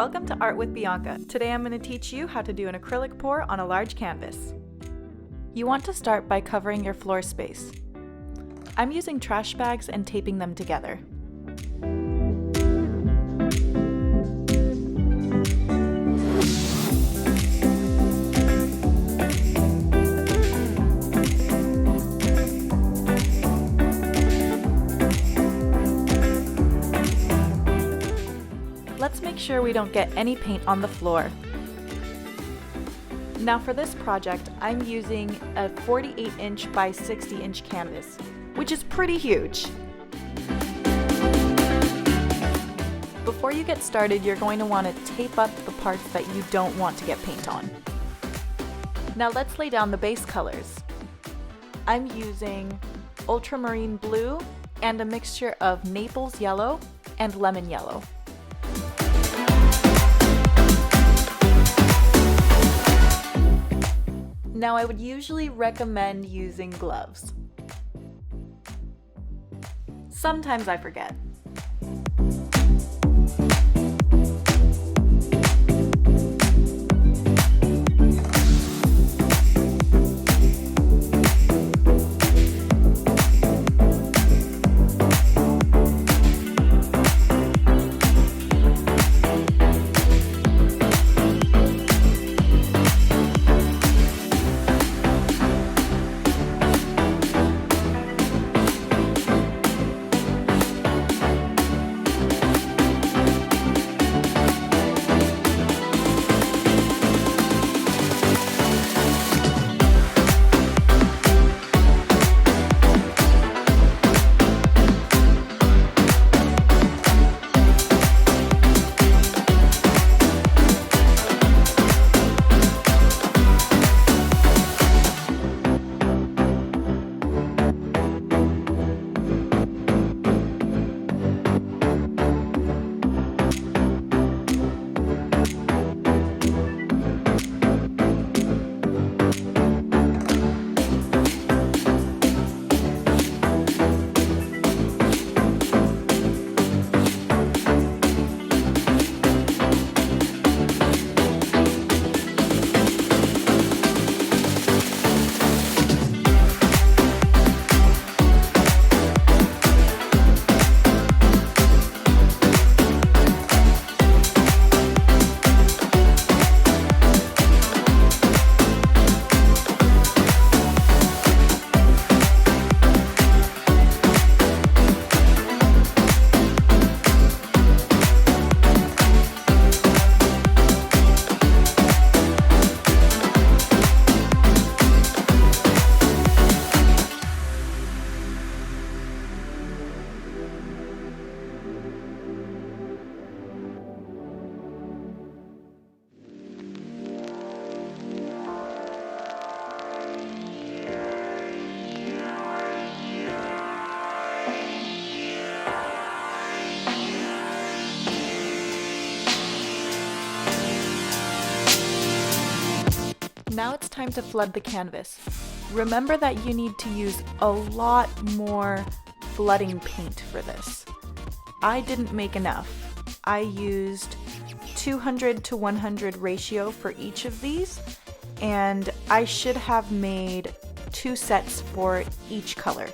Welcome to Art with Bianca. Today I'm going to teach you how to do an acrylic pour on a large canvas. You want to start by covering your floor space. I'm using trash bags and taping them together. Let's make sure we don't get any paint on the floor. Now for this project, I'm using a 48-inch by 60-inch canvas, which is pretty huge. Before you get started, you're going to want to tape up the parts that you don't want to get paint on. Now let's lay down the base colors. I'm using Ultramarine Blue and a mixture of Naples Yellow and Lemon Yellow. Now I would usually recommend using gloves. Sometimes I forget. Now it's time to flood the canvas. Remember that you need to use a lot more flooding paint for this. I didn't make enough. I used 200 to 100 ratio for each of these, and I should have made 2 sets for each color.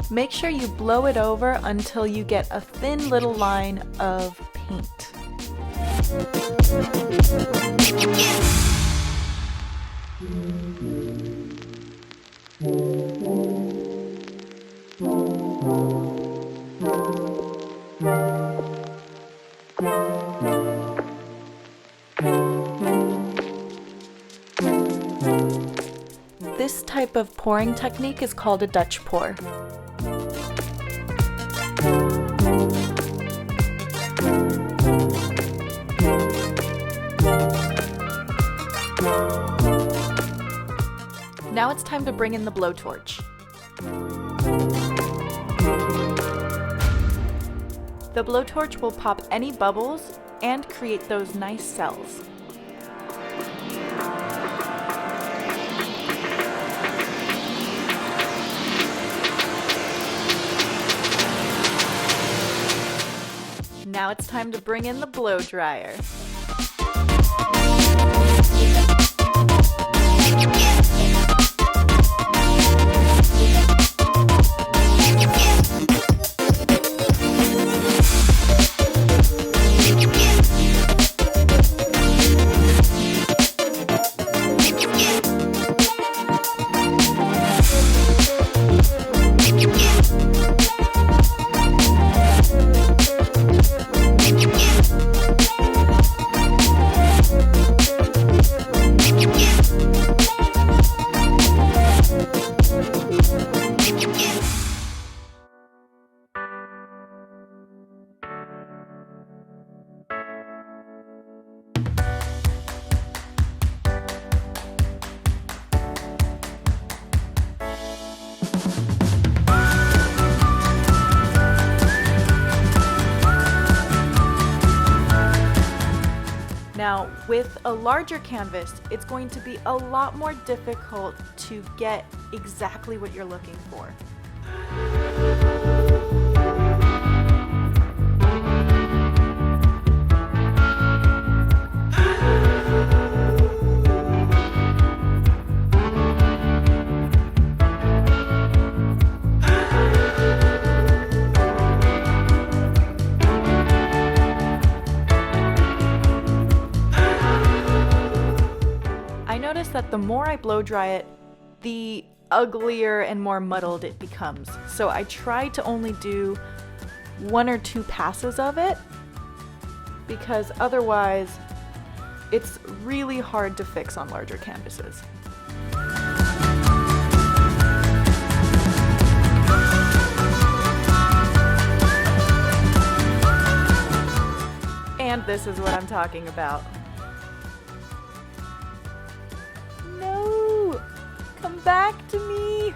Make sure you blow it over until you get a thin little line of paint. This type of pouring technique is called a Dutch pour. Now it's time to bring in the blowtorch. The blowtorch will pop any bubbles and create those nice cells. Now it's time to bring in the blow dryer. Now, with a larger canvas, it's going to be a lot more difficult to get exactly what you're looking for. That the more I blow dry it, the uglier and more muddled it becomes. So I try to only do 1 or 2 passes of it, because otherwise it's really hard to fix on larger canvases. And this is what I'm talking about. Come back to me!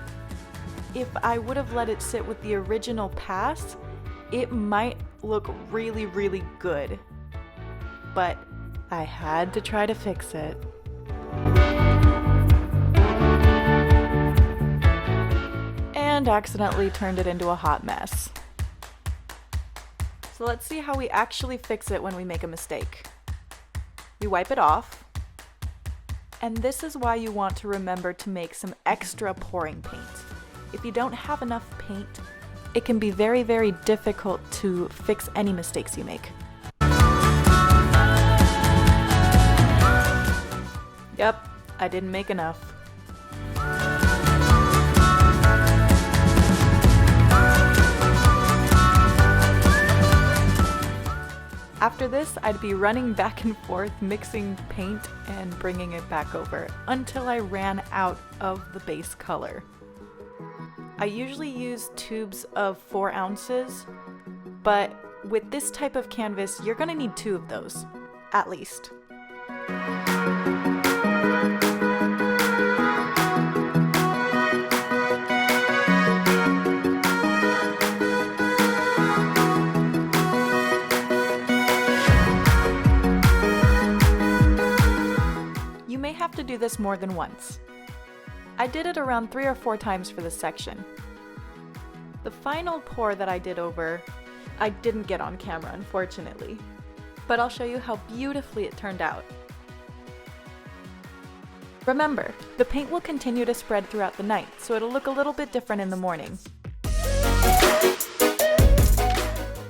If I would have let it sit with the original pass, it might look really, really good. But I had to try to fix it. And accidentally turned it into a hot mess. So let's see how we actually fix it when we make a mistake. We wipe it off. And this is why you want to remember to make some extra pouring paint. If you don't have enough paint, it can be very, very difficult to fix any mistakes you make. Yep, I didn't make enough. After this, I'd be running back and forth, mixing paint and bringing it back over until I ran out of the base color. I usually use tubes of 4 ounces, but with this type of canvas, you're gonna need 2 of those, at least. To do this more than once. I did it around 3 or 4 times for this section. The final pour that I did over, I didn't get on camera, unfortunately, but I'll show you how beautifully it turned out. Remember, the paint will continue to spread throughout the night, so it'll look a little bit different in the morning.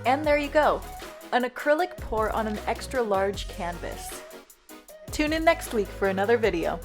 And there you go, an acrylic pour on an extra large canvas. Tune in next week for another video.